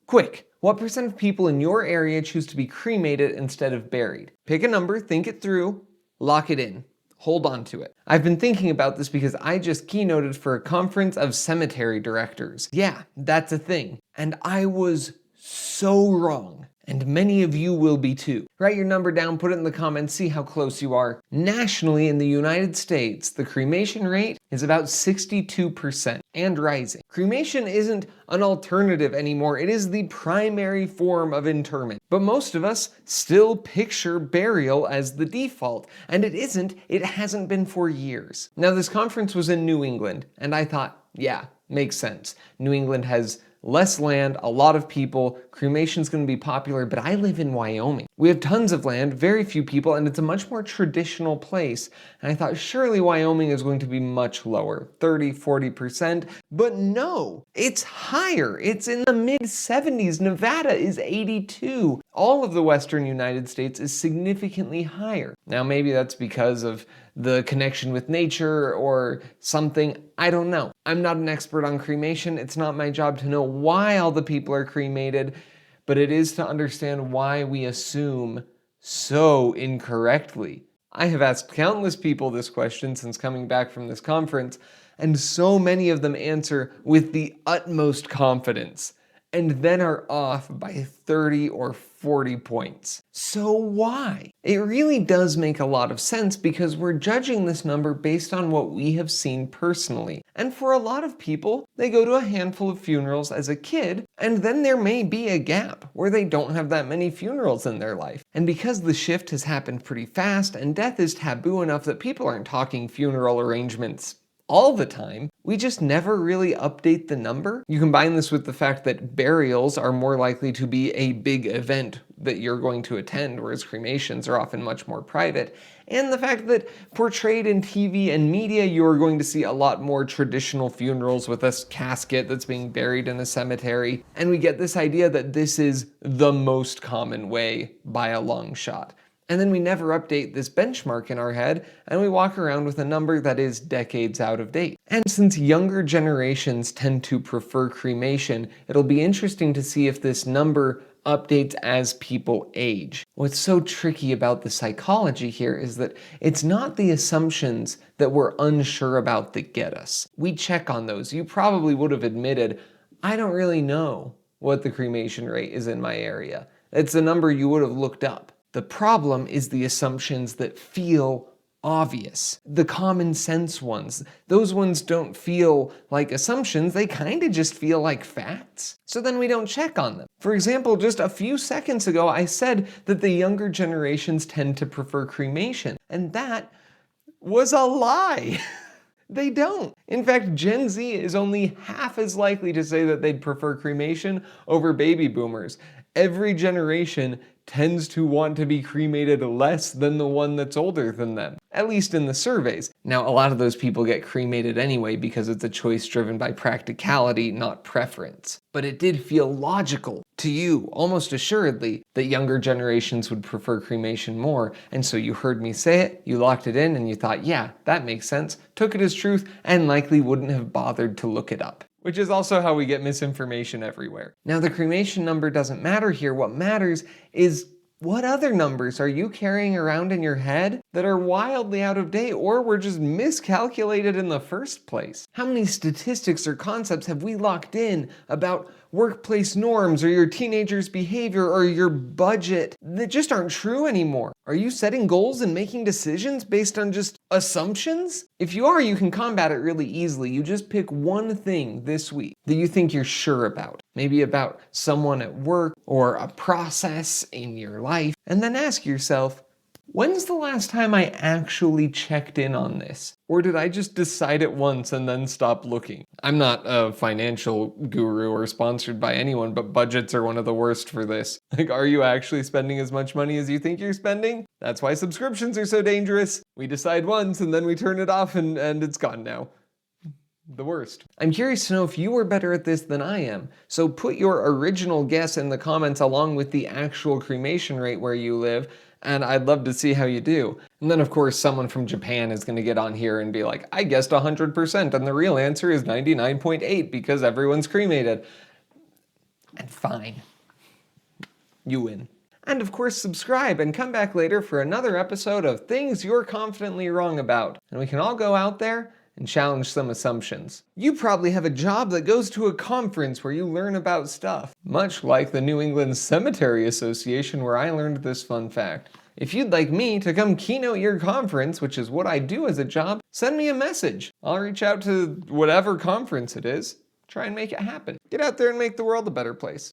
Quick, what percent of people in your area choose to be cremated instead of buried? Pick a number, think it through, lock it in. Hold on to it. I've been thinking about this because I just keynoted for a conference of cemetery directors. Yeah, that's a thing. And I was so wrong. And many of you will be too. Write your number down, put it in the comments, see how close you are. Nationally, in the United States, the cremation rate is about 62% and rising. Cremation isn't an alternative anymore. It is the primary form of interment. But most of us still picture burial as the default. And it isn't. It hasn't been for years. Now, this conference was in New England, and I thought, yeah, makes sense. New England has less land, a lot of people, cremation's gonna be popular, but I live in Wyoming. We have tons of land, very few people, and it's a much more traditional place. And I thought surely Wyoming is going to be much lower, 30, 40%, but no, it's higher. It's in the mid 70s. Nevada is 82. All of the Western United States is significantly higher. Now maybe that's because of the connection with nature or something, I don't know. I'm not an expert on cremation. It's not my job to know why all the people are cremated, but it is to understand why we assume so incorrectly. I have asked countless people this question since coming back from this conference, and so many of them answer with the utmost confidence, and then are off by 30 or 40 points. So why? It really does make a lot of sense because we're judging this number based on what we have seen personally. And for a lot of people, they go to a handful of funerals as a kid, and then there may be a gap where they don't have that many funerals in their life. And because the shift has happened pretty fast and death is taboo enough that people aren't talking funeral arrangements all the time, we just never really update the number. You combine this with the fact that burials are more likely to be a big event that you're going to attend, whereas cremations are often much more private, and the fact that portrayed in TV and media, you're going to see a lot more traditional funerals with a casket that's being buried in a cemetery, and we get this idea that this is the most common way by a long shot. And then we never update this benchmark in our head, and we walk around with a number that is decades out of date. And since younger generations tend to prefer cremation, it'll be interesting to see if this number updates as people age. What's so tricky about the psychology here is that it's not the assumptions that we're unsure about that get us. We check on those. You probably would have admitted, I don't really know what the cremation rate is in my area. It's a number you would have looked up. The problem is the assumptions that feel obvious, the common sense ones. Those ones don't feel like assumptions, they kind of just feel like facts. So then we don't check on them. For example, just a few seconds ago, I said that the younger generations tend to prefer cremation, and that was a lie. They don't. In fact, Gen Z is only half as likely to say that they'd prefer cremation over baby boomers. Every generation tends to want to be cremated less than the one that's older than them, at least in the surveys. Now, a lot of those people get cremated anyway because it's a choice driven by practicality, not preference. But it did feel logical to you, almost assuredly, that younger generations would prefer cremation more, and so you heard me say it, you locked it in, and you thought, yeah, that makes sense, took it as truth, and likely wouldn't have bothered to look it up. Which is also how we get misinformation everywhere. Now, the cremation number doesn't matter here. What matters is what other numbers are you carrying around in your head that are wildly out of date or were just miscalculated in the first place? How many statistics or concepts have we locked in about workplace norms or your teenager's behavior or your budget that just aren't true anymore? Are you setting goals and making decisions based on just assumptions? If you are, you can combat it really easily. You just pick one thing this week that you think you're sure about. Maybe about someone at work or a process in your life, and then ask yourself, when's the last time I actually checked in on this? Or did I just decide it once and then stop looking? I'm not a financial guru or sponsored by anyone, but budgets are one of the worst for this. Like, are you actually spending as much money as you think you're spending? That's why subscriptions are so dangerous. We decide once and then we turn it off and it's gone now. The worst. I'm curious to know if you were better at this than I am. So put your original guess in the comments along with the actual cremation rate where you live, and I'd love to see how you do. And then of course someone from Japan is going to get on here and be like, I guessed 100% and the real answer is 99.8 because everyone's cremated. And fine. You win. And of course, subscribe and come back later for another episode of Things You're Confidently Wrong About. And we can all go out there and challenge some assumptions. You probably have a job that goes to a conference where you learn about stuff, much like the New England Cemetery Association where I learned this fun fact. If you'd like me to come keynote your conference, which is what I do as a job, send me a message. I'll reach out to whatever conference it is, try and make it happen. Get out there and make the world a better place.